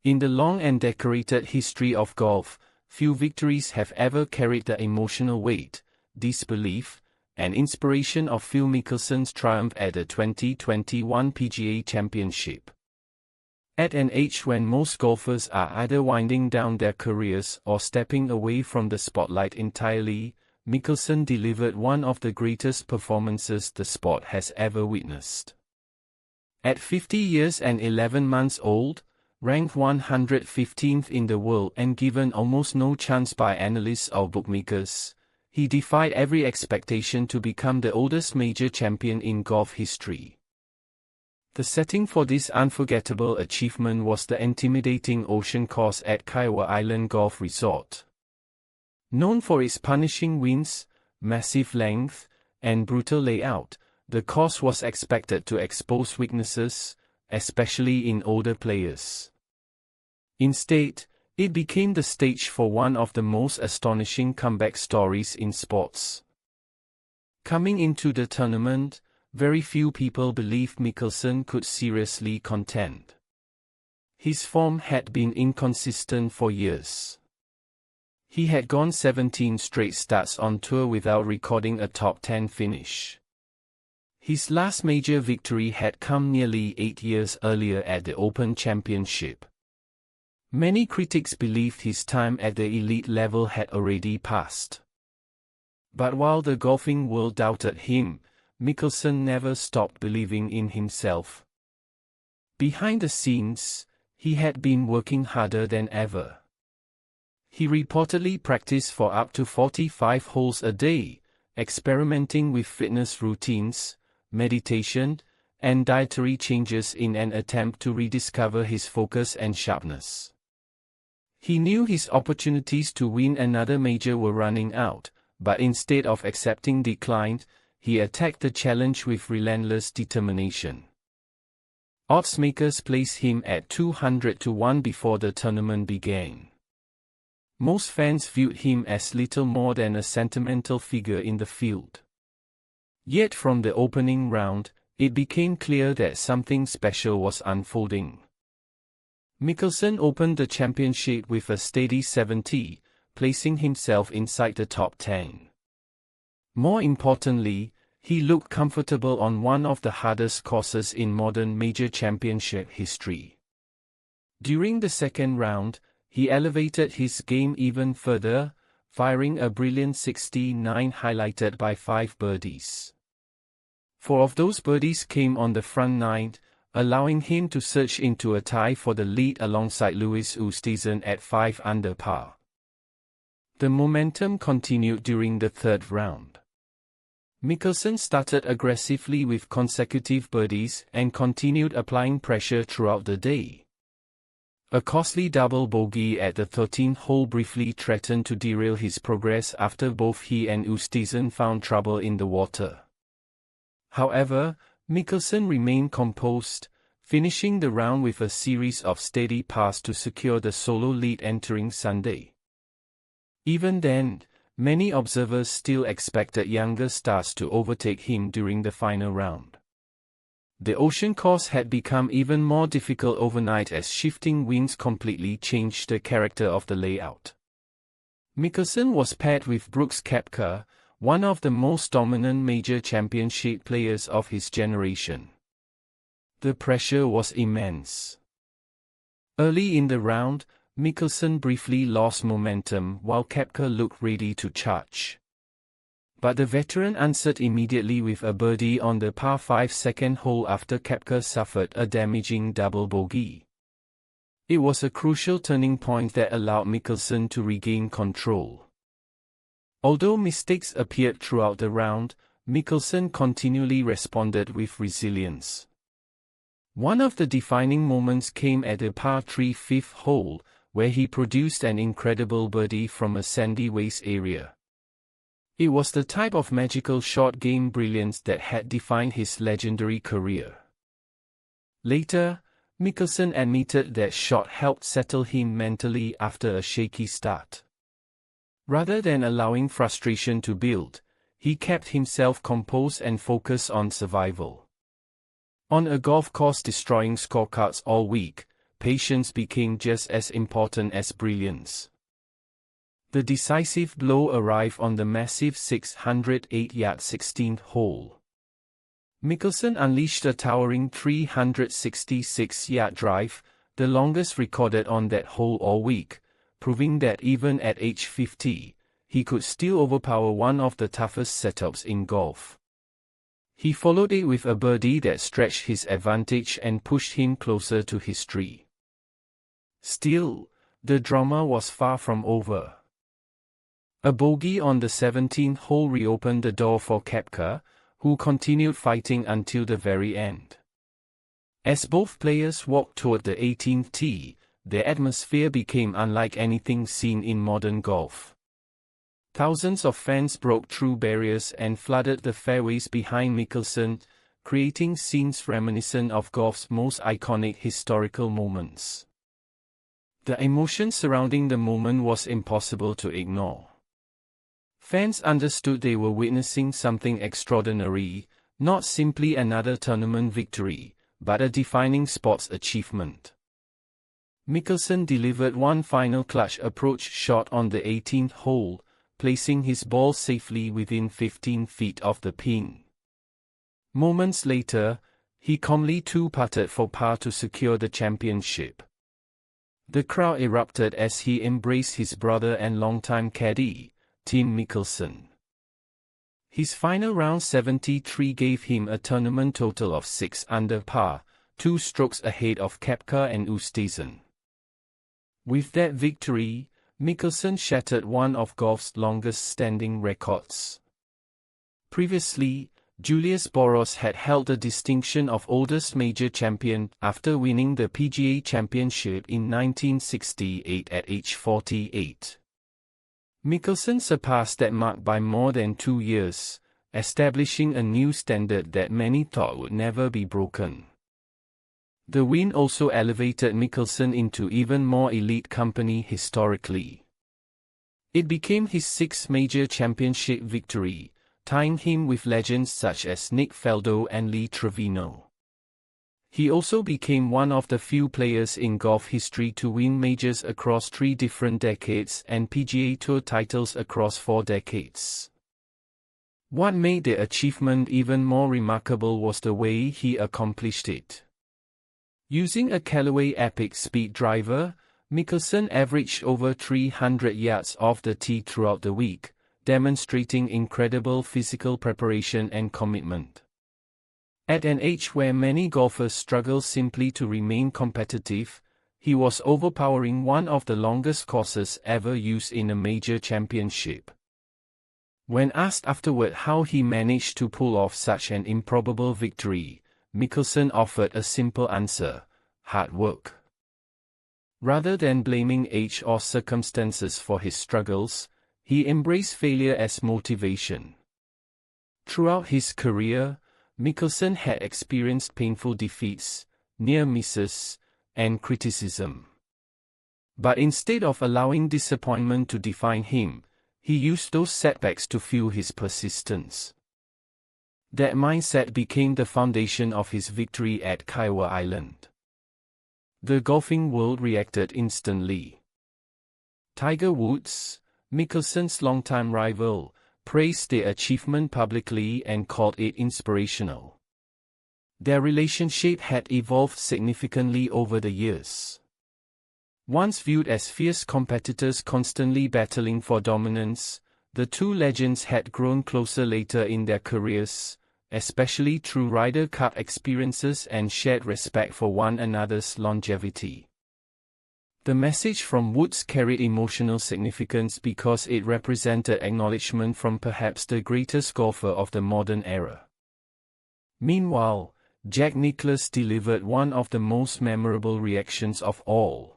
In the long and decorated history of golf, few victories have ever carried the emotional weight, disbelief, and inspiration of Phil Mickelson's triumph at the 2021 PGA Championship. At an age when most golfers are either winding down their careers or stepping away from the spotlight entirely, Mickelson delivered one of the greatest performances the sport has ever witnessed. At 50 years and 11 months old, ranked 115th in the world and given almost no chance by analysts or bookmakers, he defied every expectation to become the oldest major champion in golf history. The setting for this unforgettable achievement was the intimidating ocean course at Kiawah Island Golf Resort. Known for its punishing winds, massive length, and brutal layout, the course was expected to expose weaknesses, especially in older players. Instead, it became the stage for one of the most astonishing comeback stories in sports. Coming into the tournament, very few people believed Mickelson could seriously contend. His form had been inconsistent for years. He had gone 17 straight starts on tour without recording a top 10 finish. His last major victory had come nearly 8 years earlier at the Open Championship. Many critics believed his time at the elite level had already passed. But while the golfing world doubted him, Mickelson never stopped believing in himself. Behind the scenes, he had been working harder than ever. He reportedly practiced for up to 45 holes a day, experimenting with fitness routines, meditation, and dietary changes in an attempt to rediscover his focus and sharpness. He knew his opportunities to win another major were running out, but instead of accepting decline, he attacked the challenge with relentless determination. Oddsmakers placed him at 200 to 1 before the tournament began. Most fans viewed him as little more than a sentimental figure in the field. Yet from the opening round, it became clear that something special was unfolding. Mickelson opened the championship with a steady 70, placing himself inside the top 10. More importantly, he looked comfortable on one of the hardest courses in modern major championship history. During the second round, he elevated his game even further, firing a brilliant 69 highlighted by 5 birdies. 4 of those birdies came on the front nine, allowing him to surge into a tie for the lead alongside Louis Oosthuizen at 5 under par. The momentum continued during the third round. Mickelson started aggressively with consecutive birdies and continued applying pressure throughout the day. A costly double bogey at the 13th hole briefly threatened to derail his progress after both he and Oosthuizen found trouble in the water. However, Mickelson remained composed, finishing the round with a series of steady pars to secure the solo lead entering Sunday. Even then, many observers still expected younger stars to overtake him during the final round. The ocean course had become even more difficult overnight as shifting winds completely changed the character of the layout. Mickelson was paired with Brooks Koepka, one of the most dominant major championship players of his generation. The pressure was immense. Early in the round, Mickelson briefly lost momentum while Koepka looked ready to charge. But the veteran answered immediately with a birdie on the par 5 second hole after Koepka suffered a damaging double bogey. It was a crucial turning point that allowed Mickelson to regain control. Although mistakes appeared throughout the round, Mickelson continually responded with resilience. One of the defining moments came at the par 3 fifth hole, where he produced an incredible birdie from a sandy waste area. It was the type of magical short game brilliance that had defined his legendary career. Later, Mickelson admitted that shot helped settle him mentally after a shaky start. Rather than allowing frustration to build, he kept himself composed and focused on survival. On a golf course destroying scorecards all week, patience became just as important as brilliance. The decisive blow arrived on the massive 608-yard 16th hole. Mickelson unleashed a towering 366-yard drive, the longest recorded on that hole all week, proving that even at age 50, he could still overpower one of the toughest setups in golf. He followed it with a birdie that stretched his advantage and pushed him closer to history. Still, the drama was far from over. A bogey on the 17th hole reopened the door for Koepka, who continued fighting until the very end. As both players walked toward the 18th tee, the atmosphere became unlike anything seen in modern golf. Thousands of fans broke through barriers and flooded the fairways behind Mickelson, creating scenes reminiscent of golf's most iconic historical moments. The emotion surrounding the moment was impossible to ignore. Fans understood they were witnessing something extraordinary, not simply another tournament victory, but a defining sports achievement. Mickelson delivered one final clutch approach shot on the 18th hole, placing his ball safely within 15 feet of the pin. Moments later, he calmly two-putted for par to secure the championship. The crowd erupted as he embraced his brother and longtime caddy, Tim Mickelson. His final round 73 gave him a tournament total of 6 under par, 2 strokes ahead of Koepka and Oosthuizen. With that victory, Mickelson shattered one of golf's longest-standing records. Previously, Julius Boros had held the distinction of oldest major champion after winning the PGA Championship in 1968 at age 48. Mickelson surpassed that mark by more than 2 years, establishing a new standard that many thought would never be broken. The win also elevated Mickelson into even more elite company historically. It became his 6th major championship victory, tying him with legends such as Nick Faldo and Lee Trevino. He also became one of the few players in golf history to win majors across 3 different decades and PGA Tour titles across 4 decades. What made the achievement even more remarkable was the way he accomplished it. Using a Callaway Epic Speed driver, Mickelson averaged over 300 yards off the tee throughout the week, demonstrating incredible physical preparation and commitment. At an age where many golfers struggle simply to remain competitive, he was overpowering one of the longest courses ever used in a major championship. When asked afterward how he managed to pull off such an improbable victory, Mickelson offered a simple answer: hard work. Rather than blaming age or circumstances for his struggles, he embraced failure as motivation. Throughout his career, Mickelson had experienced painful defeats, near misses, and criticism. But instead of allowing disappointment to define him, he used those setbacks to fuel his persistence. That mindset became the foundation of his victory at Kiawah Island. The golfing world reacted instantly. Tiger Woods, Mickelson's longtime rival, praised their achievement publicly and called it inspirational. Their relationship had evolved significantly over the years. Once viewed as fierce competitors constantly battling for dominance, the two legends had grown closer later in their careers, especially through Ryder Cup experiences and shared respect for one another's longevity. The message from Woods carried emotional significance because it represented acknowledgement from perhaps the greatest golfer of the modern era. Meanwhile, Jack Nicklaus delivered one of the most memorable reactions of all.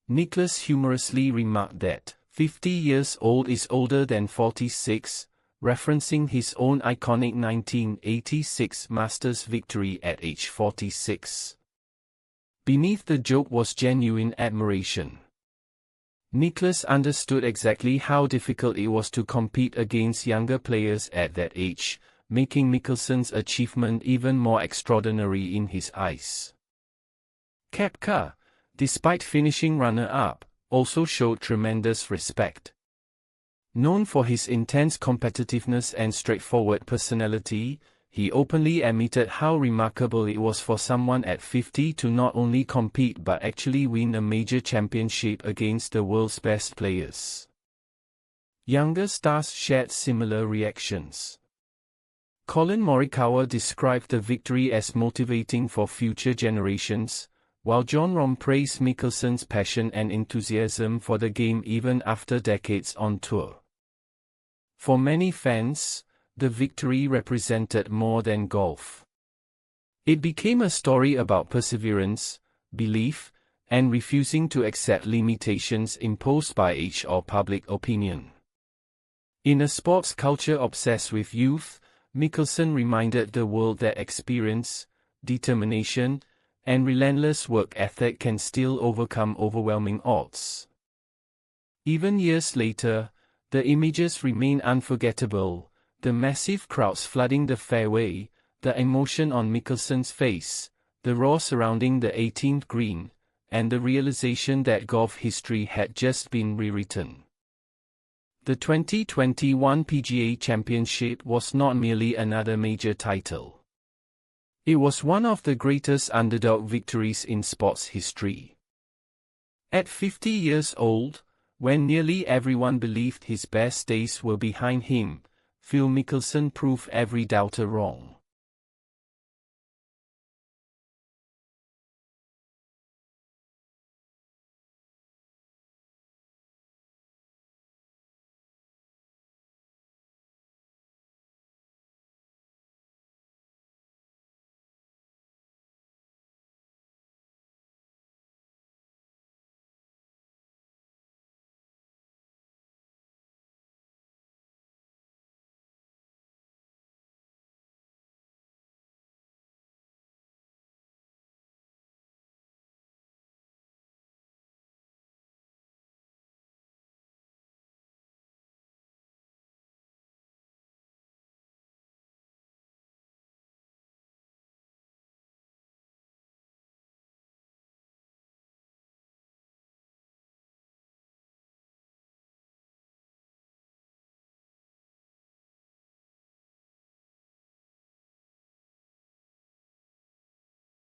Nicklaus humorously remarked that 50 years old is older than 46, referencing his own iconic 1986 Masters victory at age 46. Beneath the joke was genuine admiration. Nicklaus understood exactly how difficult it was to compete against younger players at that age, making Mickelson's achievement even more extraordinary in his eyes. Koepka, despite finishing runner-up, also showed tremendous respect. Known for his intense competitiveness and straightforward personality, he openly admitted how remarkable it was for someone at 50 to not only compete but actually win a major championship against the world's best players. Younger stars shared similar reactions. Colin Morikawa described the victory as motivating for future generations, while Jon Rahm praised Mickelson's passion and enthusiasm for the game even after decades on tour. For many fans, the victory represented more than golf. It became a story about perseverance, belief, and refusing to accept limitations imposed by age or public opinion. In a sports culture obsessed with youth, Mickelson reminded the world that experience, determination, and relentless work ethic can still overcome overwhelming odds. Even years later, the images remain unforgettable, the massive crowds flooding the fairway, the emotion on Mickelson's face, the roar surrounding the 18th green, and the realization that golf history had just been rewritten. The 2021 PGA Championship was not merely another major title. It was one of the greatest underdog victories in sports history. At 50 years old, when nearly everyone believed his best days were behind him, Phil Mickelson proved every doubter wrong.